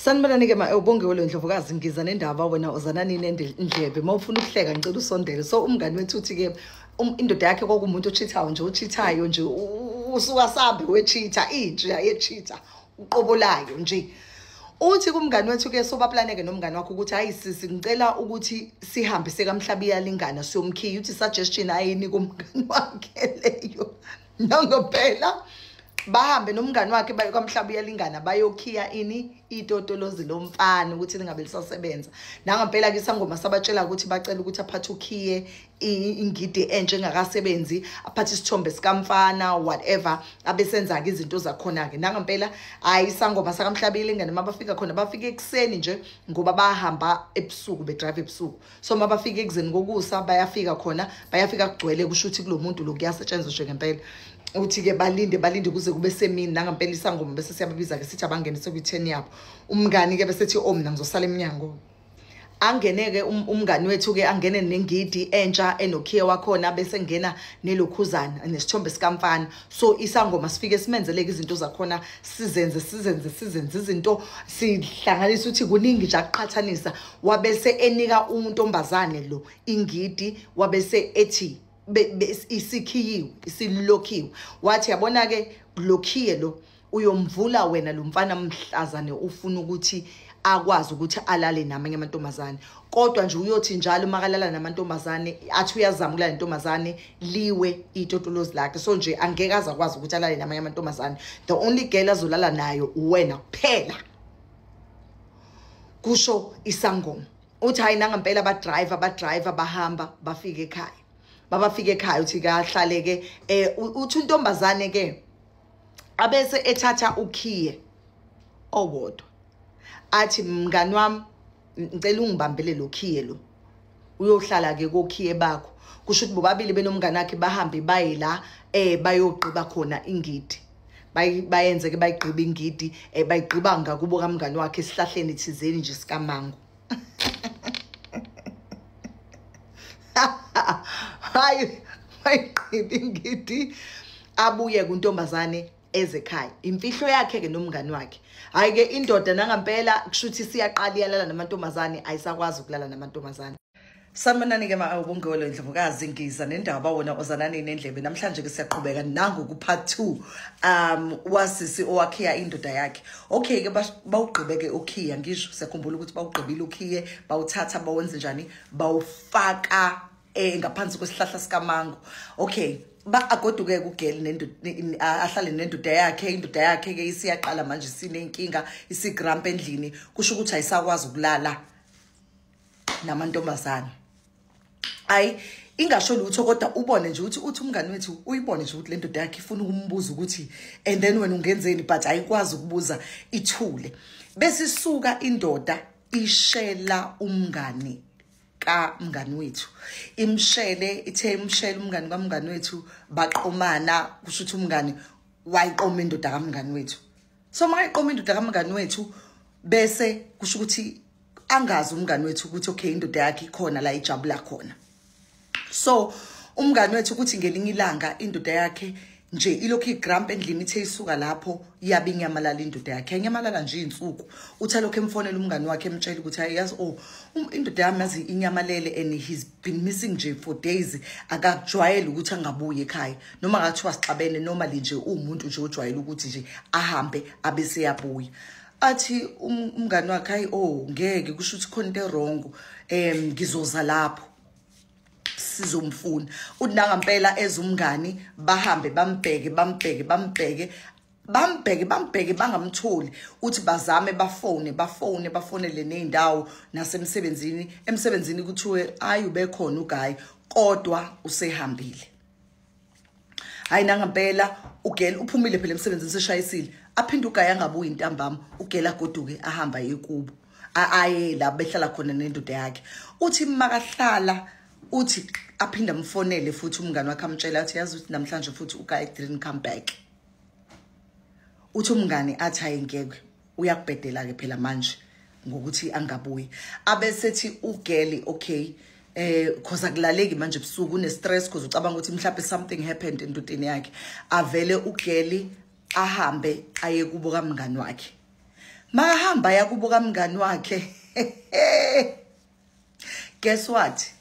Sanibonani ke ubonge Ndlovukazi ngiza nendaba wena uzana nini endlebe mawufuna ukuhleka ngicela usondele so umngani wethu uthi ke indoda yakhe kokumuntu ochithayo nje uchithayo nje usuka sabe wechitha intsha yechitha uqobolayo nje uthi kumngani wethu ke sobaplaneke nomngani wakhe ukuthi hayi sisi ngicela ukuthi sihambe sekamhlabi yalingana siyomkhiya uthi suggestion ayini kumngani wakhe leyo nangempela bahambe nomngani wakhe baye kwamhlabi yalingana bayokhiya ini itotolozi lomfana ukuthi lingabe lisasebenza nangempela ke isangoma sabatshela ukuthi bacela ukuthi aphathe ukhiye ingidi entshe engakasebenzi aphathe isithombe sikamfana whatever abesenza ke izinto zakhona ke nangempela hayi isangoma sakamhlabi yalingana mabafika khona bafika ekseni nje ngoba bahamba ebusuku bedrive ebusuku so mabafika ekuzeni kokusa bayafika khona bayafika kugcwele kusho ukuthi kulomuntu lo kuyasetshenzwa nje ngempela uthi ke balinde kuze kube semini nangempela isangoma bese siyababiza ke sithi abangene sekwi10 yabo umngani ke bese ethi mina ngizosala eminyango angeneke umngani wethu ke angene nengidi entsha enokhiye wakhona bese ngena nelokhuzana nesithombe sikamfana so isangoma sifike simenzeleke izinto zakhona sizenze izinto sihlanganisa uthi kuningi nje aqhathanisa wabese enika untombazane lo ingidi wabese ethi isikhiyiwe isilokhiwe wathi yabona ke lokhiye lo uyomvula wena lo mfana mhlazane ufuna ukuthi akwazi ukuthi alale namanye amantombazane kodwa nje uyothi njalo makalala namantombazane athi uyazama ukulala nentombazane liwe itotolozi lakhe so nje angeke azakwazi ukuthi alale namanye amantombazane the only girl azolala nayo wena kuphela kusho isangoma uthi hayi nangempela abadriver bahamba bafike ekhaya babafike ekhaya uthi kahlale ke uthi untombazane ke abese ethatha ukhiye owodwa athi mngani wami ngicela ungibambele lokhiye lo uyohlala ke kokhiye bakho kusho ukuthi bobabili benomngani wakhe bahambe baye la bayogqiba khona ingidi bayenze ke bayigqiba ingidi bayigqiba ngakubo kamngani wakhe esihlahleni thizeni nje sikamango hayi bayigqiba ingidi abuye kuntombazane ezekhaya imfihlo yakhe ke nomngani wakhe hayi ke indoda nangempela kushuthi siyaqala iyalala namantombazane ayisakwazi ukulala namantombazane Sanibonani ke ubongewelo Ndlovukazi ngiza nendaba wona ozanani nendlebe namhlanje ke siyaqhubeka nangoku part 2 wasisi owakhiya indoda yakhe okay ke bawugqibeke ukhiya ngisho siyakhumbula ukuthi bawugqibile ukhiye bawuthatha bawenze njani bawufaka ngaphansi kwesihlahla sikamango okay agoduke kugeli nendoda ahlale nendoda yakhe indoda yakhe ke isiyaqala manje sinenkinga isigramp endlini kusho ukuthi ayisakwazi ukulala namantombazane ayi ingasho lutho kodwa ubone nje uthi umngani wethu uyibone nje ukuthi le ndoda yakhe ifuna ukumbuza ukuthi and then wena ungenzeni but ayikwazi ukubuza ithule bese isuka indoda ishela umngani kamngani wethu imshele umngani kamngani wethu baqomana kusho ukuthi umngani wayiqoma indoda kamngani wethu so mayiqoma indoda kamngani wethu bese kusho ukuthi angazi umngani wethu ukuthi okay indoda yakhe ikhona la ijabula khona so umngani wethu ukuthi ngelinye ilanga indoda yakhe nje ilokhu igramp endlini ithe isuka lapho yabe inyamalala indoda yakhe inyamalala nje insuku uthi lokho emfonela umngani wakhe emtshela ukuthi ayazi indoda yami yazi inyamalele and he's been missing nje for days akajwayele ukuthi angabuye ekhaya noma ngathiwa sixabene normally nje umuntu nje ojwayele ukuthi nje ahambe abese yabuya athi umngani wakhe hayi ngeke kusho ukuthi khona into wrong ngizoza lapho sizomfuna uthi nangempela ezumngani bahambe bambheke bangamtholi uthi bazame bafonele nezindawo emsebenzini kuthiwe ayi ubekhona uGayi kodwa usehambile hayi nangempela ugel uphumile phela emsebenzini seshayisile aphinde uGayi angabuyi intambama ugela goduke ahamba yekubo aye la behlala khona nendoda yakhe uthi makahlala uthi aphinda mfonele futhi umngani wakhe amtshela athi yazi ukuthi namhlanje futhi uGayi didn't come back uthi umngani athi ayingeke uyakubhedela ke phela manje ngokuthi angabuyi abesethi ugeli okay cause akulaleki manje ebusuku une stress cause ucabanga ukuthi mhlawumbe something happened endodeni yakhe avele ugeli ahambe aye kubo kamngani wakhe Makahamba yakubo kamngani wakhe. Guess what?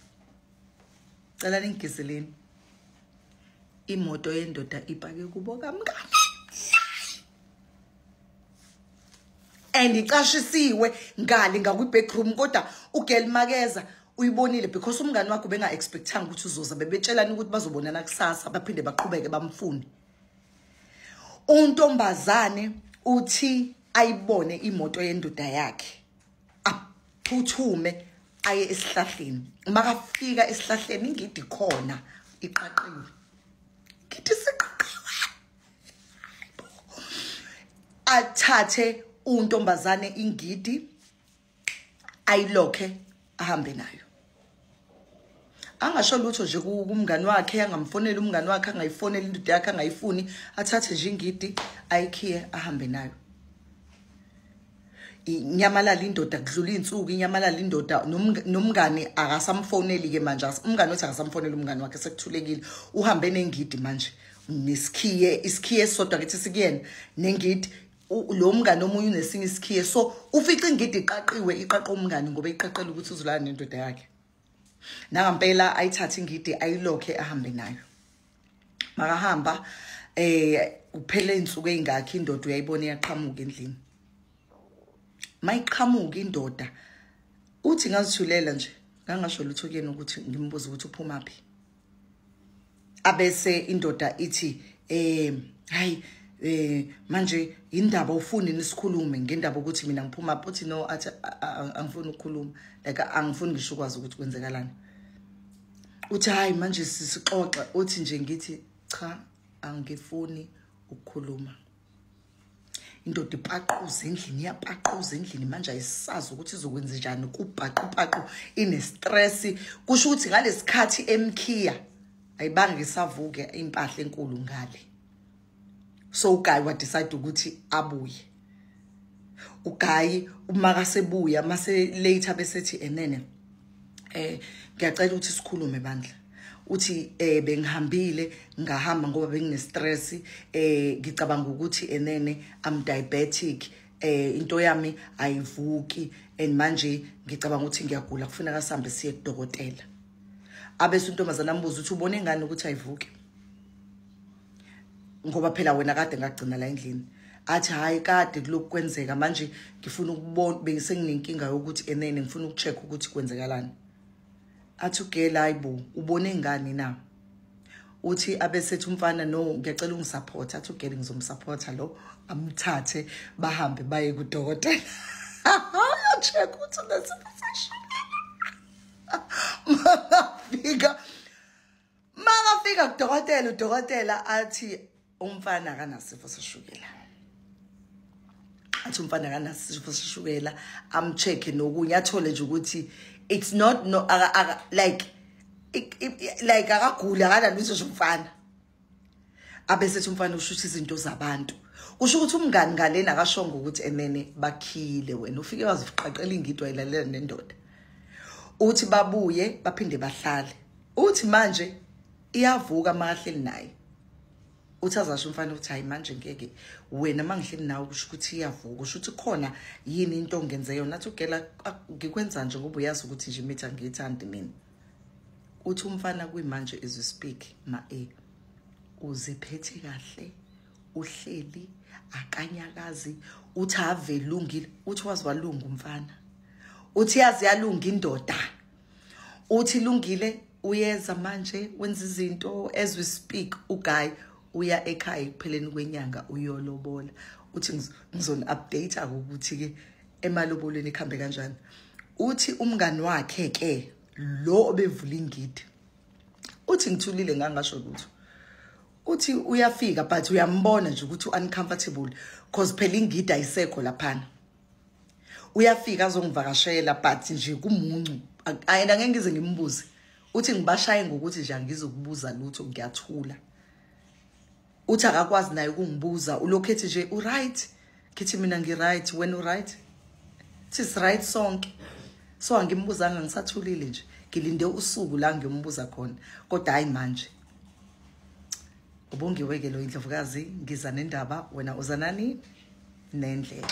Cela ningiseleni. Imoto yendoda ipake kubo kamngani. And icashisiwe ngale ngakwi backroom kodwa uGirl Makeza uyibonile because umngani wakho benga expectanga ukuthi uzoza bebetshelana ukuthi bazobonana kusasa baphinde baqhubeke bamfune. Untombazane uthi ayibone imoto yendoda yakhe aphuthume aye esihlahleni. Makafika esihlahleni ingidi khona iqaqiwe. Ngithi siqaqiwe. Athathe untombazane ingidi ayilokhe ahambe nayo. Angasho lutho nje kumngani wakhe angamfonela umngani wakhe angayifonela indoda yakhe angayifuni athathe nje ingidi ayikhiye ahambe nayo. Inyamalala indoda kudlula insuku inyamalala indoda nomngani akasamfoneli ke manje umngani othi akasamfonela umngani wakhe sekuthulekile uhambe nengidi manje isikhiye sodwa kithi sikuyena nengidi lo mngani omunye unesinye isikhiye so ufica ingidi iqaqe umngani ngoba iqaqela ukuthi uzulana nendoda yakhe. Nangampela ayithatha ingidi ayilokhe ahambe nayo. Makahamba kuphela insuku ezingakho indoda uyayibona iyaqhamuka endlini. Mayiqhamuka indoda uthi ngazithulela nje ngangasho lutho kuyena ukuthi ngimbuza ukuthi uphuma phi. Abese indoda ithi hayi manje indaba ufuni nisikhulume ngendaba ukuthi mina ngiphuma phi uthi no athi angifuni ukukhuluma like angifuni ngisho ukwazi ukuthi kwenzekalani. Uthi hayi manje sisixoxa uthi nje ngithi cha angifuni ukukhuluma. Indoda ipaqhuza endlini iyapaqhuza endlini manje ayisazi ukuthi izokwenza njani kubhaqupaqu ine stress kusho ukuthi ngalesikhathi emkhiya ayibange isavuke impahla enkulu ngale. So uGayi wa decide ukuthi abuye. uGayi umakasebuya mase later besethi enene ngiyacela ukuthi sikhulume bandla. Uthi bengihambile ngahamba ngoba bengine stress ngicabanga ukuthi enene I'm diabetic into yami ayivuki and manje ngicabanga ukuthi ngiyagula kufuneka sihambe siye kudokotela. Abese untombazana ambuza ukuthi ubone ngani ukuthi ayivuki ngoba phela wena kade ngagcina la endlini. Athi hayi kade kuloko kwenzeka manje ngifuna ukubona bengisenginenkinga yokuthi enene ngifuna ukucheck ukuthi kwenzekalani. Athi uGirl ayibo ubone ngani na? Uthi abesethi umfana no ngiyacela ungisupport. Athi uGirl ngizomsupporta lo amthathe bahambe baye kudokotela. Check ukuthi Makafika kudokotela udokotela athi umfana akanasifo seshukela. Athi umfana akanasifo seshukela amcheck nokunye athole nje ukuthi it's not no like akagula akanalutho nje umfana. Abesethi umfana ushuthi izinto zabantu. Kusho ukuthi umngani ngalena akashongo ukuthi enene bakhile wena ufike waziqaqela ingidwa ilalela nendoda. Uthi babuye baphinde bahlale. Uthi manje iyavuka makahleli naye. Uthi azasho umfana ukuthi hayi manje ngeke wena mangihleli nawe kusho ukuthi iyavuka kusho ukuthi khona yini into ongenze yona. Athi uGirl ngikwenza nje ngoba uyazi ukuthi nje mitha ngiyithandi mina. Uthi umfana kuyimanje as we speak uziphethe kahle uhleli akanyakazi uthi ave lungile uthi wazi walunga umfana. Uthi yazi yalunga indoda. Uthi lungile uyeza manje wenza izinto as we speak. uGayi uya ekhaya kupheleni kwenyanga uyolobola. Uthi ngizona update ukuthi ke emalobolweni ikhambe kanjani. Uthi umngani wakhe ke lo obevula ingidi uthi ngithulile ngangasho lutho. Uthi uyafika but uyambona nje ukuthi uncomfortable because phela ingidi ayisekho laphana. Uyafika azongivakashela but nje kumuncu ayena ngeke ngize ngimbuze. Uthi ngibashaye ngokuthi nje angizokubuza lutho ngiyathula. Uthi akakwazi naye ukungibuza ulokhethi nje uright kithi mina ngiright when uright it's right sonke. So angimbuzanga ngisathulile nje ngilinde usuku la ngiyombuza khona kodwa hayi manje ubongiweke lo indlovukazi ngiza nendaba wena uzanani nendlela.